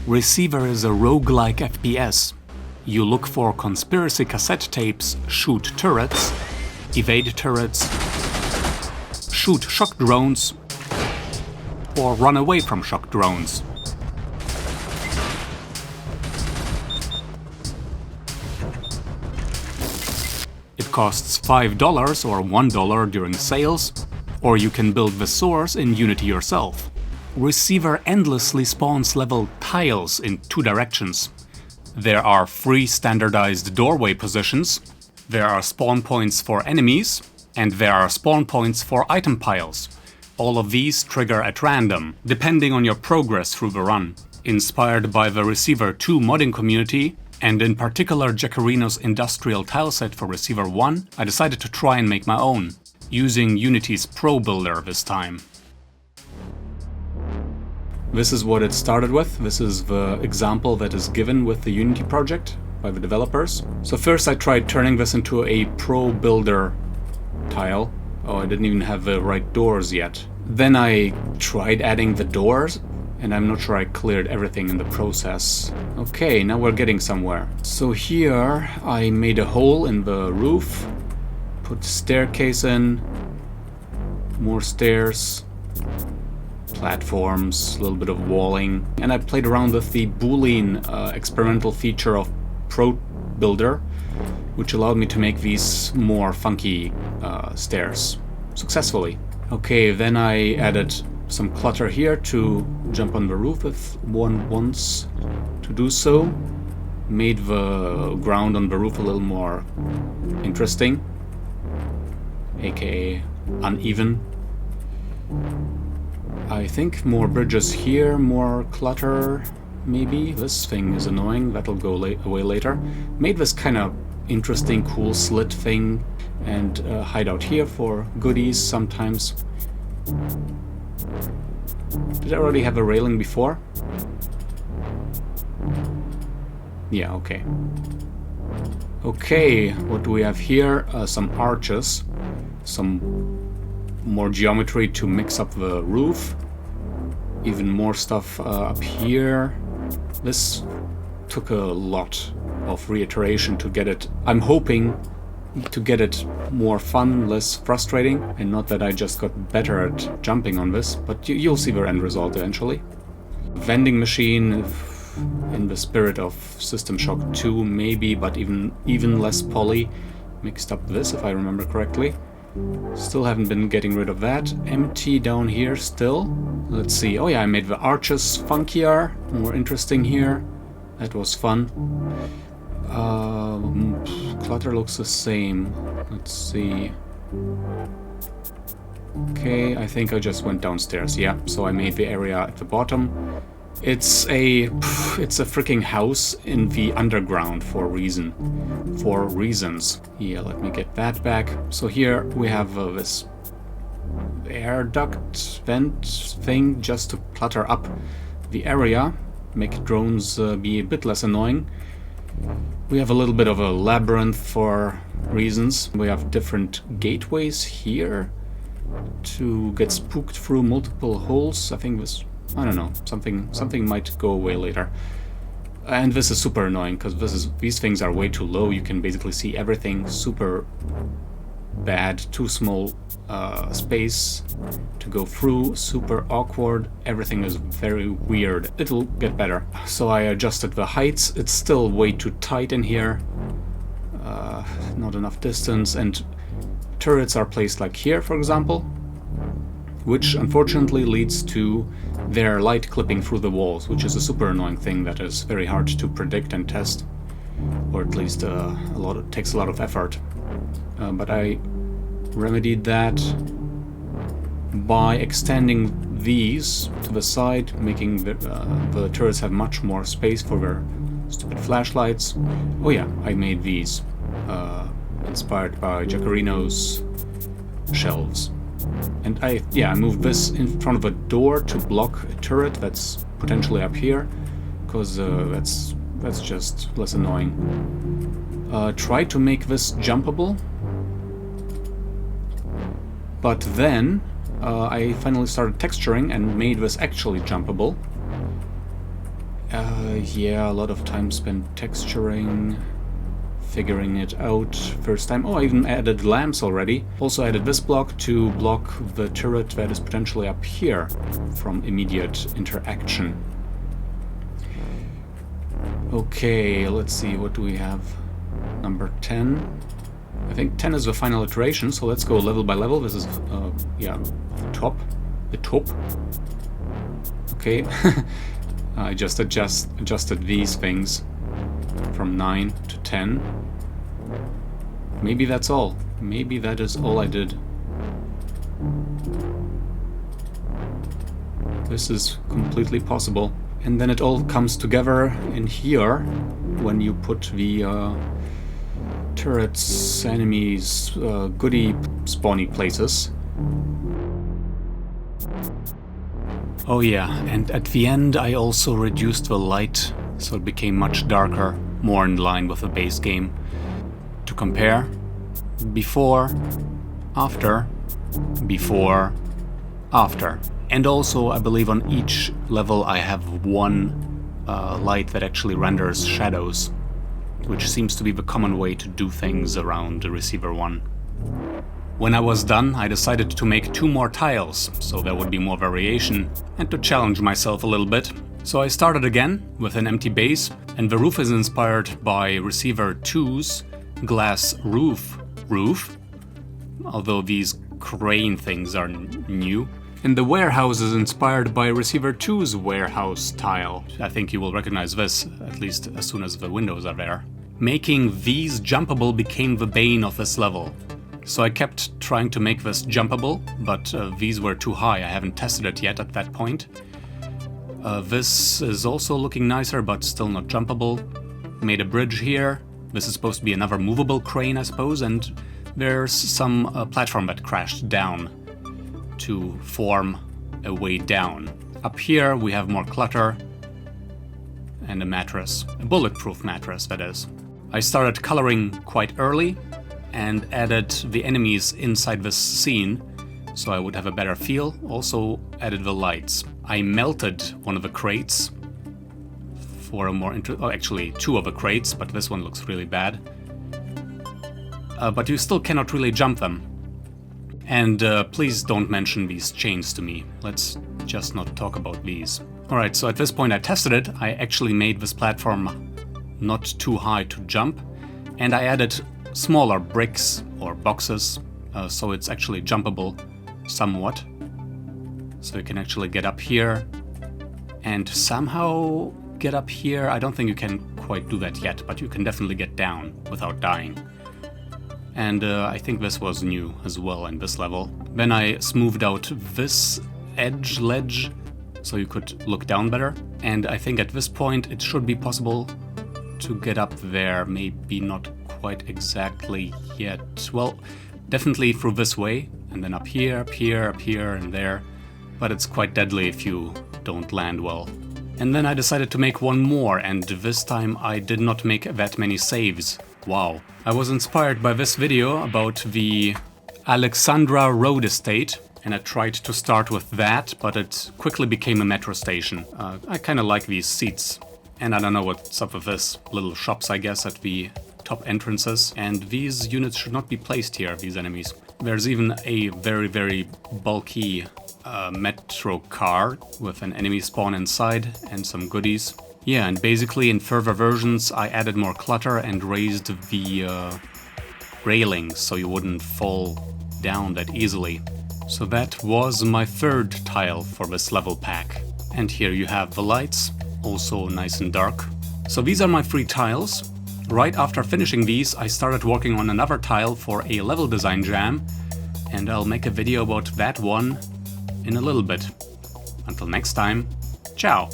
Receiver is a roguelike FPS. You look for conspiracy cassette tapes, shoot turrets, evade turrets, shoot shock drones, or run away from shock drones. It costs $5 or $1 during sales, or you can build the source in Unity yourself. Receiver endlessly spawns level tiles in two directions. There are 3 standardized doorway positions, there are spawn points for enemies, and there are spawn points for item piles. All of these trigger at random, depending on your progress through the run. Inspired by the Receiver 2 modding community, and in particular Jacarino's industrial tileset for Receiver 1, I decided to try and make my own, using Unity's ProBuilder this time. This is what it started with. This is the example that is given with the Unity project by the developers. So first I tried turning this into a ProBuilder tile. Oh, I didn't even have the right doors yet. Then I tried adding the doors, and I'm not sure I cleared everything in the process. Okay, now we're getting somewhere. So here I made a hole in the roof, put staircase in, more stairs, platforms, a little bit of walling, and I played around with the Boolean experimental feature of ProBuilder, which allowed me to make these more funky stairs successfully. Okay, then I added some clutter here to jump on the roof if one wants to do so. Made the ground on the roof a little more interesting, aka uneven. I think more bridges here, more clutter, maybe. This thing is annoying, that'll go away later. Made this kind of interesting, cool slit thing, and hideout here for goodies sometimes. Did I already have a railing before? Yeah, okay. Okay, what do we have here? Some arches, some more geometry to mix up the roof, even more stuff up here. This took a lot of reiteration to get it. I'm hoping to get it more fun, less frustrating, and not that I just got better at jumping on this, but you'll see the end result eventually. Vending machine in the spirit of System Shock 2 maybe, but even less poly. Mixed up this if I remember correctly. Still haven't been getting rid of that. Empty down here still. Let's see. Oh yeah, I made the arches funkier, more interesting here. That was fun. Clutter looks the same. Let's see. Okay, I think I just went downstairs. Yeah, so I made the area at the bottom. It's a freaking house in the underground for reasons. Yeah, let me get that back. So here we have this air duct vent thing just to clutter up the area, make drones be a bit less annoying. We have a little bit of a labyrinth for reasons. We have different gateways here to get spooked through multiple holes. I think this, I don't know, something might go away later. And this is super annoying because these things are way too low. You can basically see everything. Super bad, too small space to go through, super awkward. Everything is very weird. It'll get better. So I adjusted the heights. It's still way too tight in here. Not enough distance, and turrets are placed like here, for example, which unfortunately leads to their light clipping through the walls, which is a super annoying thing that is very hard to predict and test, or at least it takes a lot of effort. But I remedied that by extending these to the side, making the turrets have much more space for their stupid flashlights. Oh yeah, I made these inspired by Jacarino's shelves. And I moved this in front of a door to block a turret that's potentially up here, because that's just less annoying. Try to make this jumpable, but then I finally started texturing and made this actually jumpable. Yeah, a lot of time spent texturing, figuring it out first time. Oh, I even added lamps already. Also added this block to block the turret that is potentially up here from immediate interaction. Okay, let's see, what do we have? Number 10. I think 10 is the final iteration, so let's go level by level. This is, yeah, the top. Okay, I just adjusted these things from 9 to 10. Maybe that's all. Maybe that is all I did. This is completely possible. And then it all comes together in here when you put the turrets, enemies, goodie spawny places. Oh yeah, and at the end I also reduced the light so it became much darker, more in line with the base game. To compare, before, after, before, after. And also, I believe on each level I have one light that actually renders shadows, which seems to be the common way to do things around the receiver one. When I was done, I decided to make 2 more tiles, so there would be more variation, and to challenge myself a little bit. So I started again with an empty base, and the roof is inspired by receiver 2's glass roof, although these crane things are new. And the warehouse is inspired by receiver 2's warehouse tile. I think you will recognize this, at least as soon as the windows are there. Making these jumpable became the bane of this level. So I kept trying to make this jumpable, but these were too high. I haven't tested it yet at that point. This is also looking nicer, but still not jumpable. Made a bridge here. This is supposed to be another movable crane, I suppose, and there's some platform that crashed down to form a way down. Up here we have more clutter and a mattress, a bulletproof mattress that is. I started coloring quite early and added the enemies inside this scene so I would have a better feel. Also added the lights. I melted one of the crates for a more actually 2 of the crates, but this one looks really bad. But you still cannot really jump them. And please don't mention these chains to me. Let's just not talk about these. Alright, so at this point I tested it. I actually made this platform not too high to jump, and I added smaller bricks or boxes, so it's actually jumpable somewhat. So you can actually get up here and somehow get up here. I don't think you can quite do that yet, but you can definitely get down without dying. And I think this was new as well in this level. Then I smoothed out this ledge, so you could look down better. And I think at this point it should be possible to get up there, maybe not quite exactly yet. Well, definitely through this way, and then up here, up here, up here, and there. But it's quite deadly if you don't land well. And then I decided to make one more, and this time I did not make that many saves. Wow. I was inspired by this video about the Alexandra Road estate, and I tried to start with that, but it quickly became a metro station. I kinda like these seats. And I don't know what's up with this. Little shops, I guess, at the top entrances. And these units should not be placed here, these enemies. There's even a very, very bulky metro car with an enemy spawn inside and some goodies. Yeah, and basically in further versions I added more clutter and raised the railings so you wouldn't fall down that easily. So that was my 3rd tile for this level pack. And here you have the lights, also nice and dark. So these are my 3 tiles. Right after finishing these, I started working on another tile for a level design jam, and I'll make a video about that one in a little bit. Until next time, ciao!